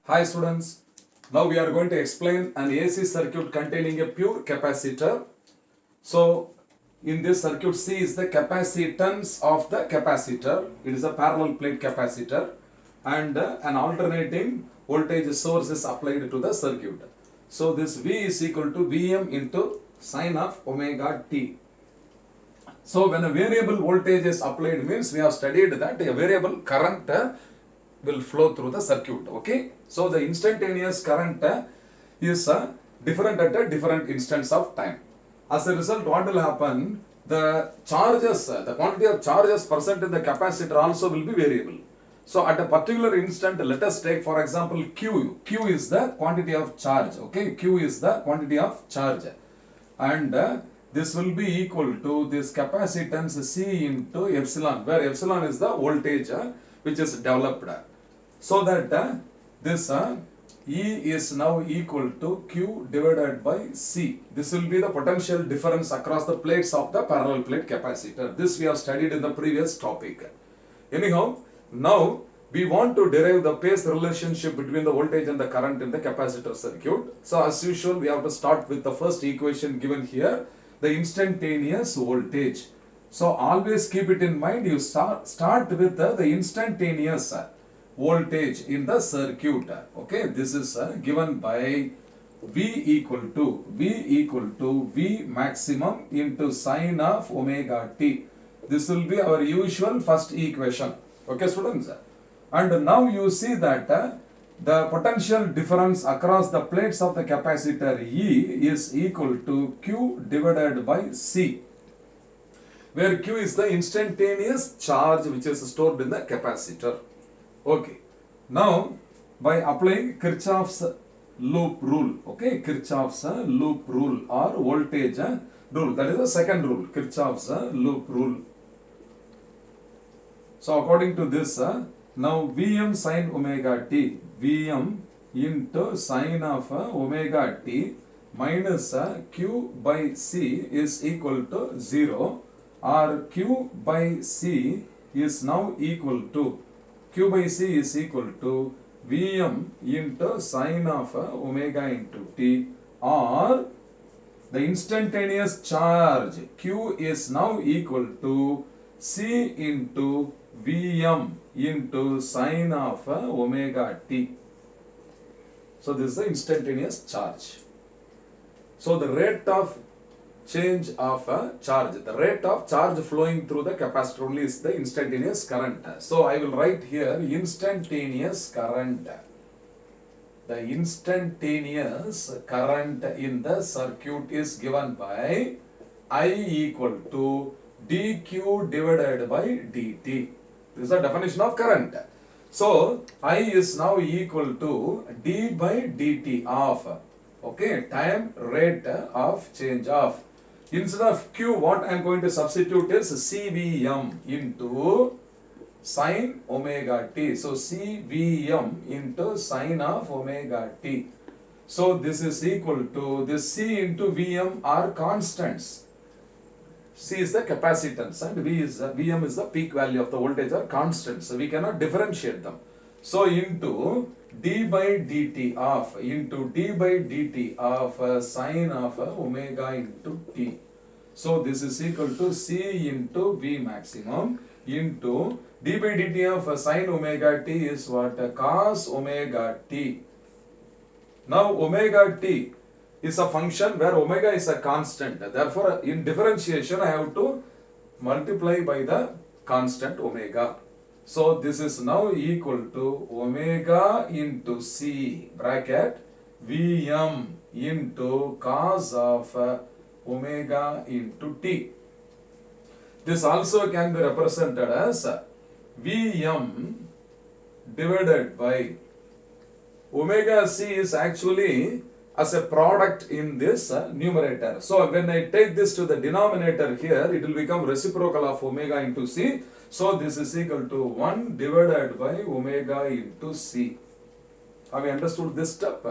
Hi students, now we are going to explain an AC circuit containing a pure capacitor. So in this circuit C is the capacitance of the capacitor. It is a parallel plate capacitor and an alternating voltage source is applied to the circuit. So this V is equal to Vm into sine of omega t. So when a variable voltage is applied means we have studied that a variable current will flow through the circuit. Okay. So the instantaneous current is different at a different instance of time. As a result, what will happen? The charges, the quantity of charges present in the capacitor also will be variable. So at a particular instant, let us take for example Q. Q is the quantity of charge. Okay. Q is the quantity of charge. And this will be equal to this capacitance C into epsilon, where epsilon is the voltage which is developed. So that this E is now equal to Q divided by C. This will be the potential difference across the plates of the parallel plate capacitor. This we have studied in the previous topic. Anyhow, now we want to derive the phase relationship between the voltage and the current in the capacitor circuit. So as usual, we have to start with the first equation given here, the instantaneous voltage. So always keep it in mind, you start with the instantaneous voltage in the circuit. Okay, this is given by V equal to V maximum into sine of omega t. This will be our usual first equation. Okay, students. And now you see that the potential difference across the plates of the capacitor E is equal to Q divided by C, where Q is the instantaneous charge which is stored in the capacitor. Okay. Now, by applying Kirchhoff's loop rule, okay, Kirchhoff's loop rule or voltage rule, that is the second rule, Kirchhoff's loop rule. So, according to this, now Vm sin omega t, Vm into sine of omega t minus Q by C is equal to 0, or Q by C is now equal to, Q by C is equal to Vm into sine of omega into t, or the instantaneous charge Q is now equal to C into Vm into sine of omega t. So this is the instantaneous charge. So the rate of change of charge, the rate of charge flowing through the capacitor only is the instantaneous current. So I will write here instantaneous current. The instantaneous current in the circuit is given by I equal to dq divided by dt. This is the definition of current. So I is now equal to d by dt of, okay, time rate of change of. Instead of Q, what I am going to substitute is CVM into sine omega t. So CVM into sine of omega t. So this is equal to this C into Vm are constants. C is the capacitance and Vm is the peak value of the voltage are constants. So we cannot differentiate them. So into d by dt of sine of omega into t. So this is equal to C into V maximum into d by dt of sine omega t is what? Cos omega t. Now omega t is a function where omega is a constant. Therefore in differentiation I have to multiply by the constant omega. So this is now equal to omega into C bracket Vm into cos of omega into t. This also can be represented as Vm divided by omega C is actually as a product in this numerator. So when I take this to the denominator here, it will become reciprocal of omega into C. So this is equal to 1 divided by omega into C. Have you understood this step?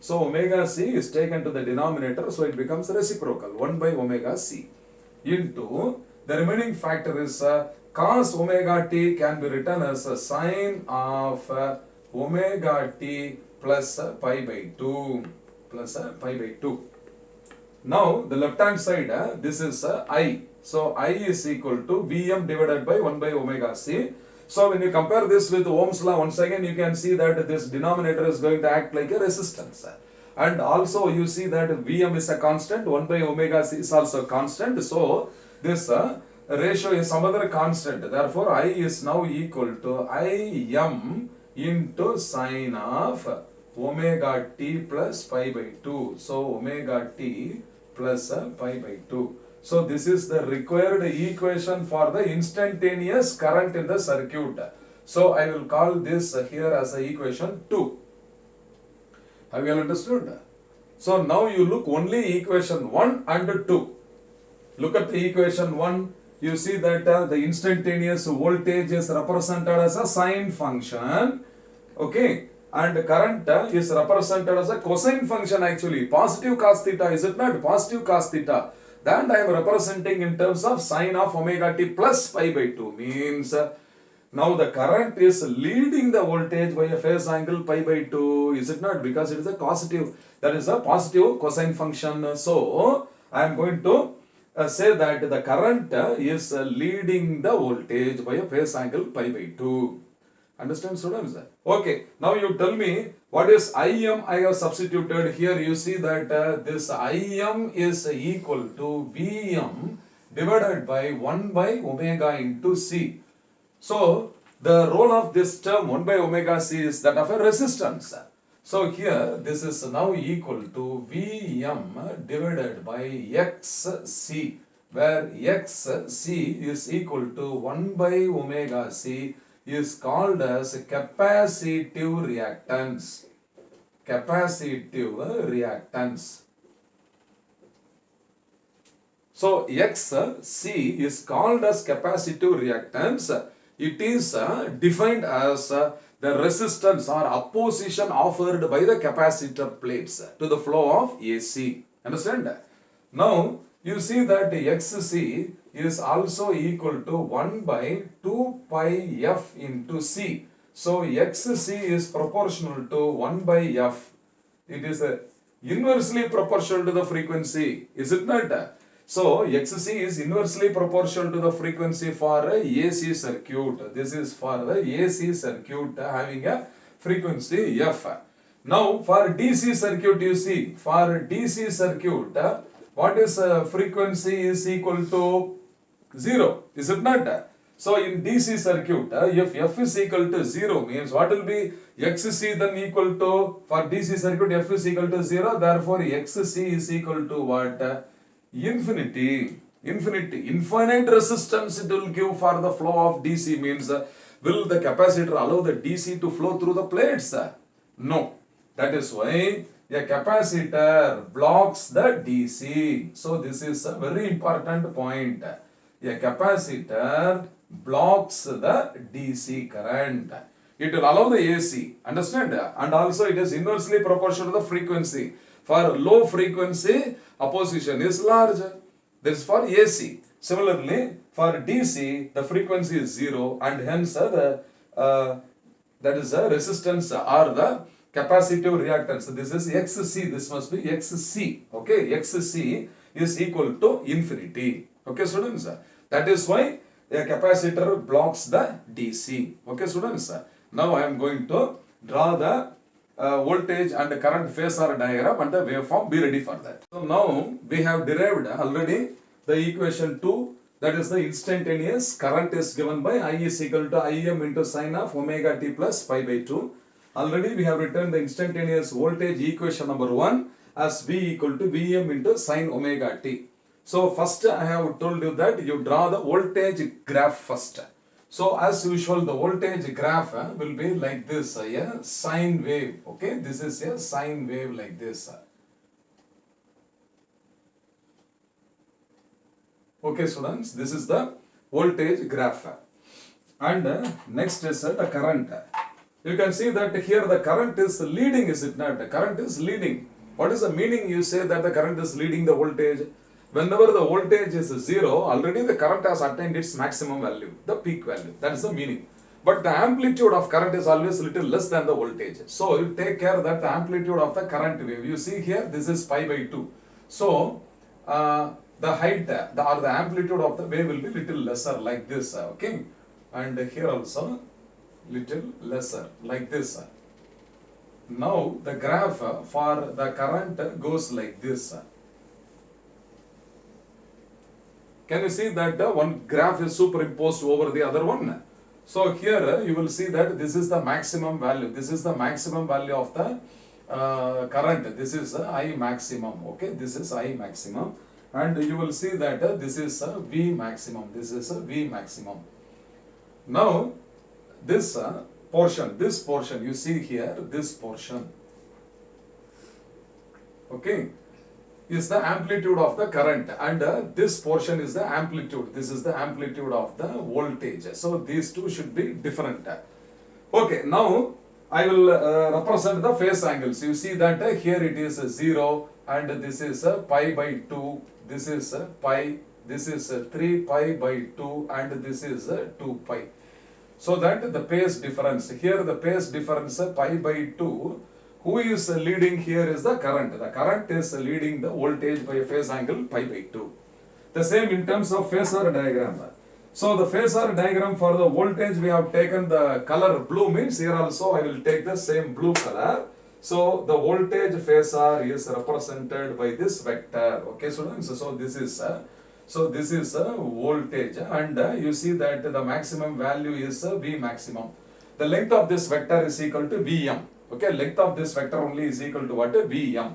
So omega C is taken to the denominator, so it becomes reciprocal, 1 by omega C into the remaining factor is cos omega t can be written as a sine of omega t plus pi by 2 plus pi by 2. Now the left hand side, this is I. So I is equal to Vm divided by 1 by omega c. So when you compare this with Ohm's law, once again you can see that this denominator is going to act like a resistance. And also you see that Vm is a constant, 1 by omega c is also constant. So this ratio is some other constant. Therefore I is now equal to Im into sine of omega t plus pi by 2. So omega t plus pi by 2. So this is the required equation for the instantaneous current in the circuit. So I will call this here as a equation 2. Have you all understood? So now you look only equation 1 and 2. Look at the equation 1. You see that the instantaneous voltage is represented as a sine function. Okay. And current is represented as a cosine function actually. Positive cos theta, is it not? Positive cos theta. Then I am representing in terms of sine of omega t plus pi by 2. Means now the current is leading the voltage by a phase angle pi by 2. Is it not? Because it is a positive. That is a positive cosine function. So I am going to say that the current is leading the voltage by a phase angle pi by 2. Understand, students? Okay, now you tell me what is Im I have substituted here. You see that this Im is equal to Vm divided by 1 by omega into C. So the role of this term 1 by omega C is that of a resistance. So here this is now equal to Vm divided by Xc, where Xc is equal to 1 by omega C is called as capacitive reactance. Capacitive reactance. So Xc is called as capacitive reactance. It is defined as the resistance or opposition offered by the capacitor plates to the flow of AC. Understand? Now you see that Xc is also equal to 1 by 2 pi f into C. So Xc is proportional to 1 by f. It is inversely proportional to the frequency. Is it not? So Xc is inversely proportional to the frequency for a AC circuit. This is for the AC circuit having a frequency f. Now for DC circuit, you see, for DC circuit, what is frequency is equal to 0, is it not? So in DC circuit, if f is equal to 0 means what will be Xc then equal to, for DC circuit f is equal to 0, therefore Xc is equal to what? Infinity. Infinite resistance it will give for the flow of DC means will the capacitor allow the DC to flow through the plates? No. That is why a capacitor blocks the DC. So this is a very important point. A capacitor blocks the DC current. It will allow the AC. Understand? And also it is inversely proportional to the frequency. For low frequency, opposition is larger. This is for AC. Similarly, for DC, the frequency is 0 and hence that is the resistance or the capacitive reactance. This is Xc. This must be Xc. Okay, Xc is equal to infinity. Okay, students. That is why a capacitor blocks the DC. Okay, students. Now I am going to draw the voltage and current phasor diagram and the waveform. Be ready for that. So now we have derived already the equation 2, that is the instantaneous current is given by I is equal to Im into sine of omega t plus pi by 2. Already we have written the instantaneous voltage equation number 1 as V equal to Vm into sine omega t. So first I have told you that you draw the voltage graph first. So as usual the voltage graph will be like this, a sine wave. Okay, this is a sine wave like this. Okay students, this is the voltage graph. And next is the current. You can see that here the current is leading, is it not? The current is leading. What is the meaning you say that the current is leading the voltage? Whenever the voltage is 0, already the current has attained its maximum value, the peak value. That is the meaning. but the amplitude of current is always little less than the voltage. So you take care that the amplitude of the current wave, you see here, this is pi by 2. So the height or the amplitude of the wave will be little lesser like this, okay, and here also little lesser like this. Now the graph for the current goes like this. Can you see that one graph is superimposed over the other one? So here you will see that this is the maximum value. This is the maximum value of the current. This is I maximum. Okay, this is I maximum, and you will see that this is V maximum. This is V maximum. Now this portion you see here, this portion, okay, is the amplitude of the current, and this portion is the amplitude. This is the amplitude of the voltage. So these two should be different. Okay, now I will represent the phase angles. You see that here it is 0, and this is pi by 2, this is pi, this is 3 pi by 2, and this is 2 pi. So that the phase difference, here the phase difference pi by 2, who is leading here is the current. The current is leading the voltage by a phase angle pi by 2. The same in terms of phasor diagram. So the phasor diagram for the voltage, we have taken the color blue, means here also I will take the same blue color. So the voltage phasor is represented by this vector. Okay, students. So this is voltage, and you see that the maximum value is V maximum. The length of this vector is equal to Vm. Okay, length of this vector only is equal to what? Vm.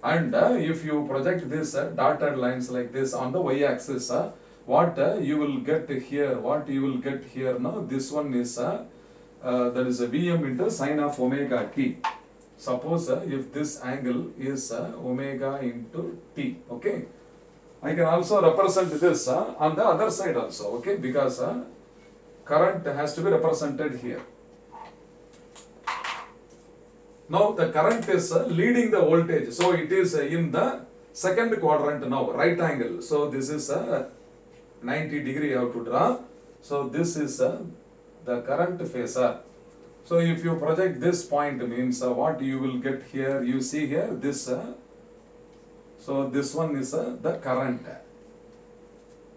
And if you project this dotted lines like this on the y-axis, what you will get here? What you will get here now? This one is that is a Vm into sine of omega t. Suppose if this angle is omega into t. Okay, I can also represent this on the other side also. Okay, because current has to be represented here. Now the current is leading the voltage, so it is in the second quadrant now, right angle. So this is 90 degree I have to draw. So this is the current phasor. So if you project this point, means what you will get here, you see here this, so this one is the current.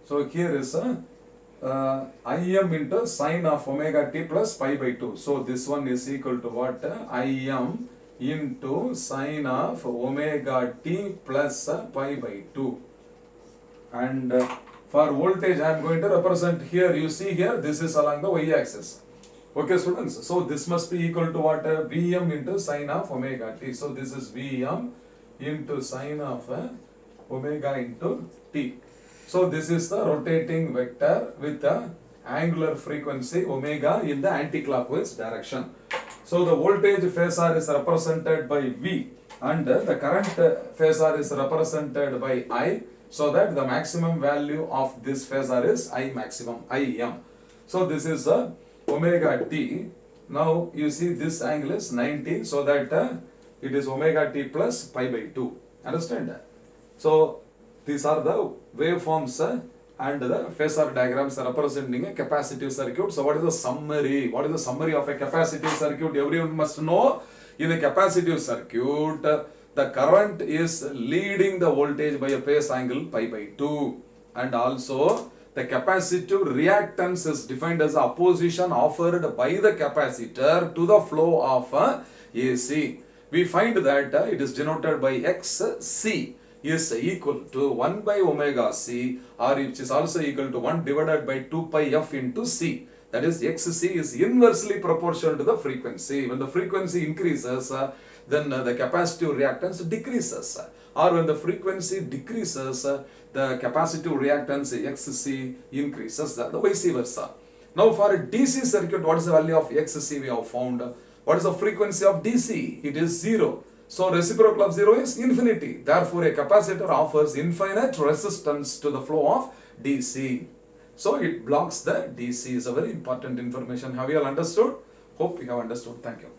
So here is Im into sine of omega t plus pi by 2. So this one is equal to what? Im into sine of omega t plus pi by 2. And for voltage I am going to represent here, you see here, this is along the y-axis. Okay, students. So this must be equal to what? Vm into sine of omega t. So this is Vm into sine of omega into t. So this is the rotating vector with the angular frequency omega in the anti-clockwise direction. So the voltage phasor is represented by V, and the current phasor is represented by I, so that the maximum value of this phasor is I maximum, Im. So this is omega t. Now you see this angle is 90, so that it is omega t plus pi by 2. Understand? So these are the waveforms and the phasor diagrams representing a capacitive circuit. So what is the summary? What is the summary of a capacitive circuit? Everyone must know, in a capacitive circuit, the current is leading the voltage by a phase angle pi by 2. And also the capacitive reactance is defined as the opposition offered by the capacitor to the flow of AC. We find that it is denoted by XC is equal to 1 by omega C, or which is also equal to 1 divided by 2 pi f into C. That is, XC is inversely proportional to the frequency. When the frequency increases, then the capacitive reactance decreases. Or when the frequency decreases, the capacitive reactance XC increases, the vice versa. Now for a DC circuit, what is the value of XC we have found? What is the frequency of DC? It is 0. So reciprocal of 0 is infinity. Therefore a capacitor offers infinite resistance to the flow of DC. So it blocks the DC. Is a very important information. Have you all understood? Hope you have understood. Thank you.